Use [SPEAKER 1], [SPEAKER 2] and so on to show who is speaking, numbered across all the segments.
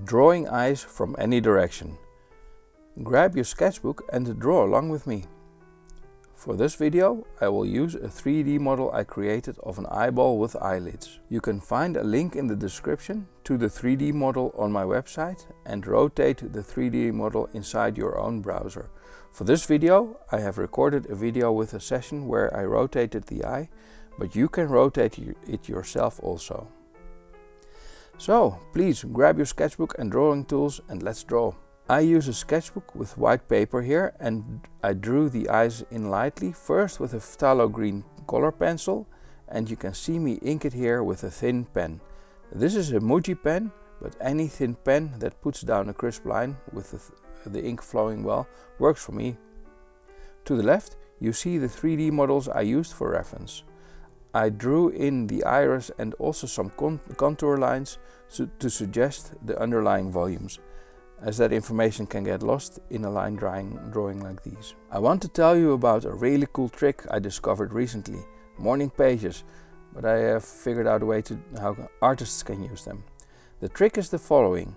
[SPEAKER 1] Drawing eyes from any direction. Grab your sketchbook and draw along with me. For this video I will use a 3D model I created of an eyeball with eyelids. You can find a link in the description to the 3D model on my website and rotate the 3D model inside your own browser. For this video I have recorded a video with a session where I rotated the eye, but you can rotate it yourself also. So please grab your sketchbook and drawing tools and let's draw. I use a sketchbook with white paper here and I drew the eyes in lightly, first with a phthalo green color pencil, and you can see me ink it here with a thin pen. This is a Muji pen, but any thin pen that puts down a crisp line with the ink flowing well works for me. To the left you see the 3D models I used for reference. I drew in the iris and also some contour lines to suggest the underlying volumes, as that information can get lost in a line drawing like these. I want to tell you about a really cool trick I discovered recently, morning pages, but I have figured out a way to how artists can use them. The trick is the following.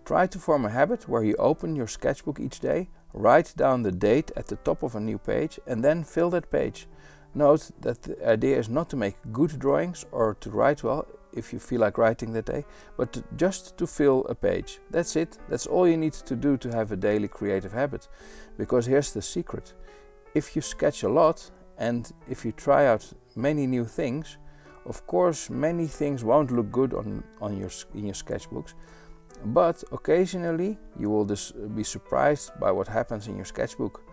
[SPEAKER 1] Try to form a habit where you open your sketchbook each day, write down the date at the top of a new page and then fill that page. Note that the idea is not to make good drawings or to write well if you feel like writing that day, but just to fill a page. That's it. That's all you need to do to have a daily creative habit. Because here's the secret. If you sketch a lot and if you try out many new things, of course many things won't look good in your sketchbooks, but occasionally you will be surprised by what happens in your sketchbook.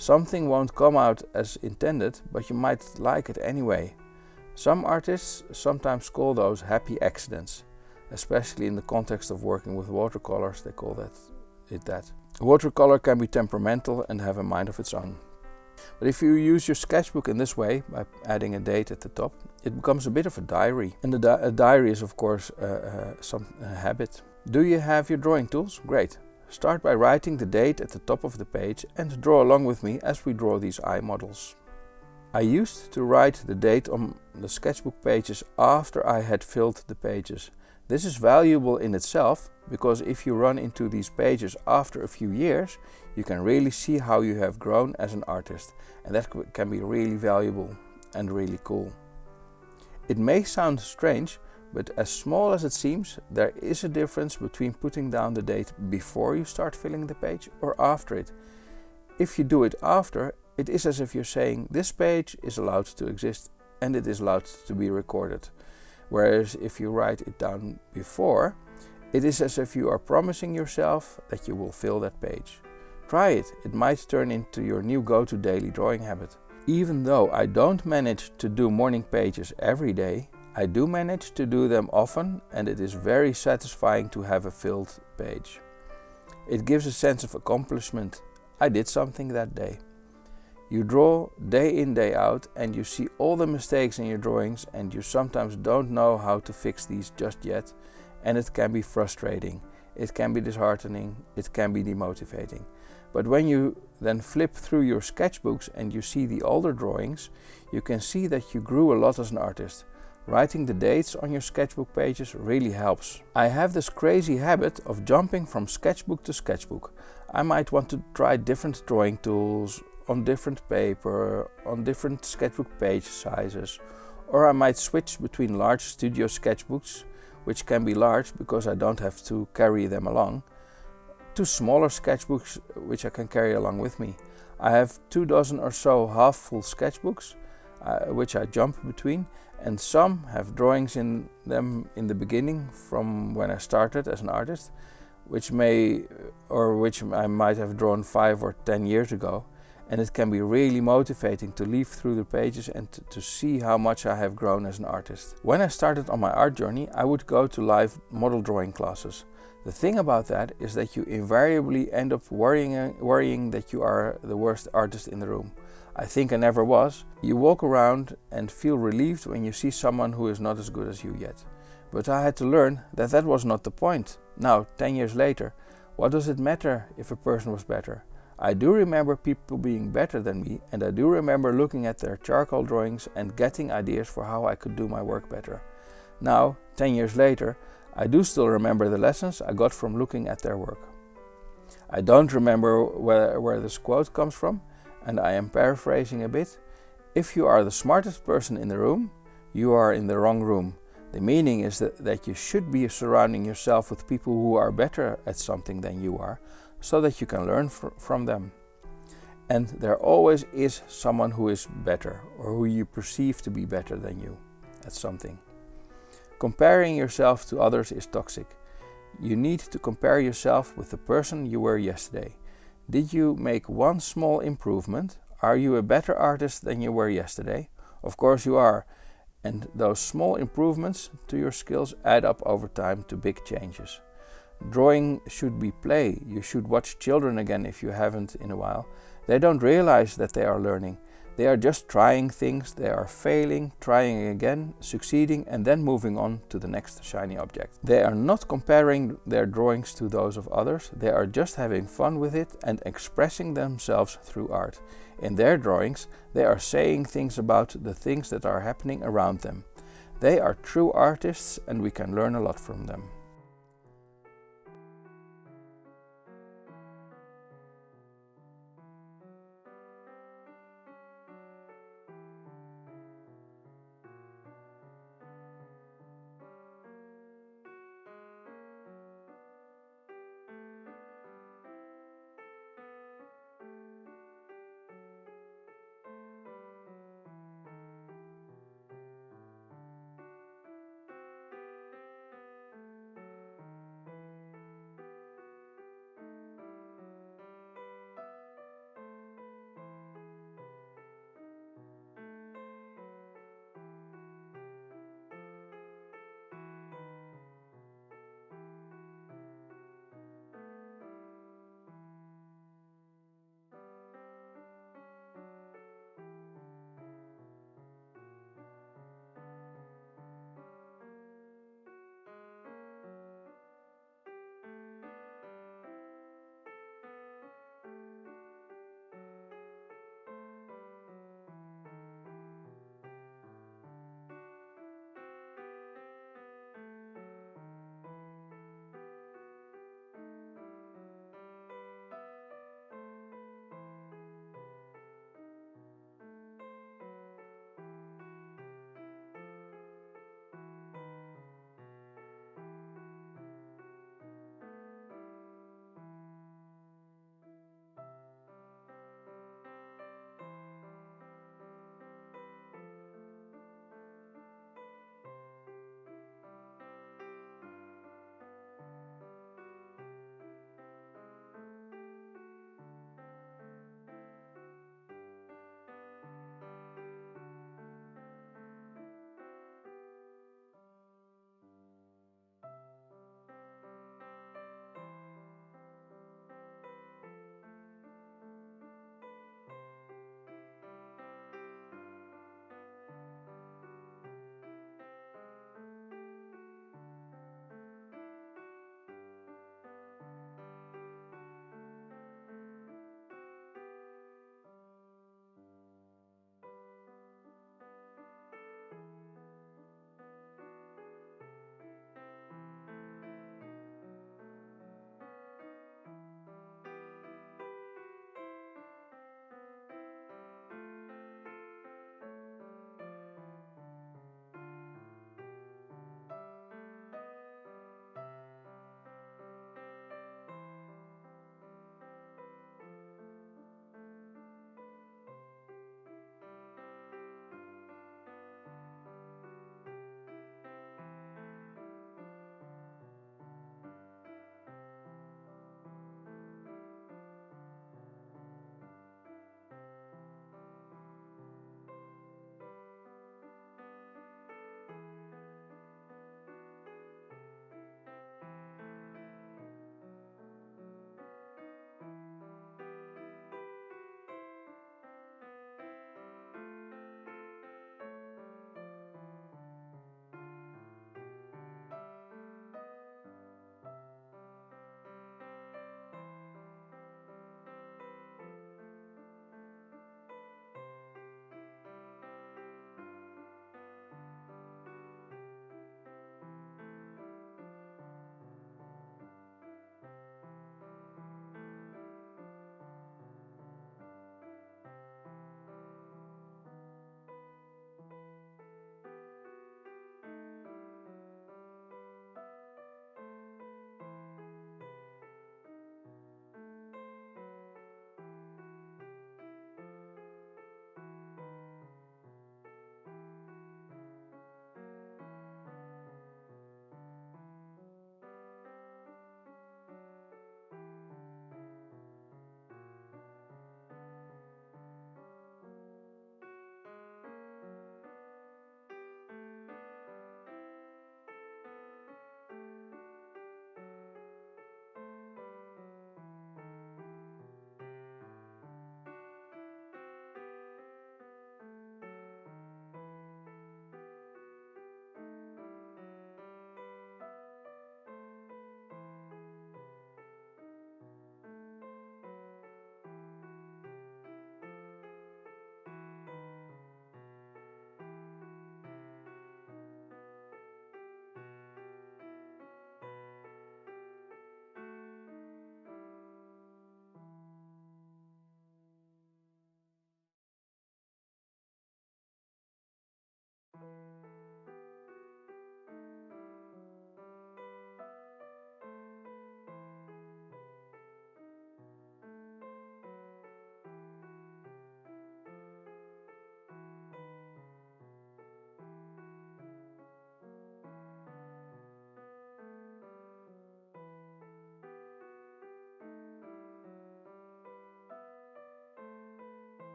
[SPEAKER 1] Something won't come out as intended, but you might like it anyway. Some artists sometimes call those happy accidents, especially in the context of working with watercolors. They call that. Watercolor can be temperamental and have a mind of its own. But if you use your sketchbook in this way, by adding a date at the top, it becomes a bit of a diary. And a diary is of course a habit. Do you have your drawing tools? Great. Start by writing the date at the top of the page and draw along with me as we draw these eye models. I used to write the date on the sketchbook pages after I had filled the pages. This is valuable in itself because if you run into these pages after a few years, you can really see how you have grown as an artist, and that can be really valuable and really cool. It may sound strange, but as small as it seems, there is a difference between putting down the date before you start filling the page or after it. If you do it after, it is as if you're saying this page is allowed to exist and it is allowed to be recorded. Whereas if you write it down before, it is as if you are promising yourself that you will fill that page. Try it, it might turn into your new go-to daily drawing habit. Even though I don't manage to do morning pages every day, I do manage to do them often, and it is very satisfying to have a filled page. It gives a sense of accomplishment. I did something that day. You draw day in, day out, and you see all the mistakes in your drawings, and you sometimes don't know how to fix these just yet, and it can be frustrating, it can be disheartening, it can be demotivating. But when you then flip through your sketchbooks and you see the older drawings, you can see that you grew a lot as an artist. Writing the dates on your sketchbook pages really helps. I have this crazy habit of jumping from sketchbook to sketchbook. I might want to try different drawing tools on different paper, on different sketchbook page sizes, or I might switch between large studio sketchbooks, which can be large because I don't have to carry them along, to smaller sketchbooks which I can carry along with me. I have 24 or so half-full sketchbooks which I jump between, and some have drawings in them in the beginning from when I started as an artist, which I might have drawn 5 or 10 years ago, and it can be really motivating to leaf through the pages and to see how much I have grown as an artist. When I started on my art journey, I would go to live model drawing classes. The thing about that is that you invariably end up worrying that you are the worst artist in the room. I think I never was. You walk around and feel relieved when you see someone who is not as good as you yet. But I had to learn that that was not the point. Now, 10 years later, what does it matter if a person was better? I do remember people being better than me, and I do remember looking at their charcoal drawings and getting ideas for how I could do my work better. Now, 10 years later, I do still remember the lessons I got from looking at their work. I don't remember where this quote comes from, and I am paraphrasing a bit. If you are the smartest person in the room, you are in the wrong room. The meaning is that you should be surrounding yourself with people who are better at something than you are, so that you can learn from them. And there always is someone who is better, or who you perceive to be better than you at something. Comparing yourself to others is toxic. You need to compare yourself with the person you were yesterday. Did you make one small improvement? Are you a better artist than you were yesterday? Of course you are. And those small improvements to your skills add up over time to big changes. Drawing should be play. You should watch children again if you haven't in a while. They don't realize that they are learning. They are just trying things, they are failing, trying again, succeeding, and then moving on to the next shiny object. They are not comparing their drawings to those of others, they are just having fun with it and expressing themselves through art. In their drawings, they are saying things about the things that are happening around them. They are true artists and we can learn a lot from them.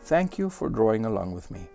[SPEAKER 1] Thank you for drawing along with me.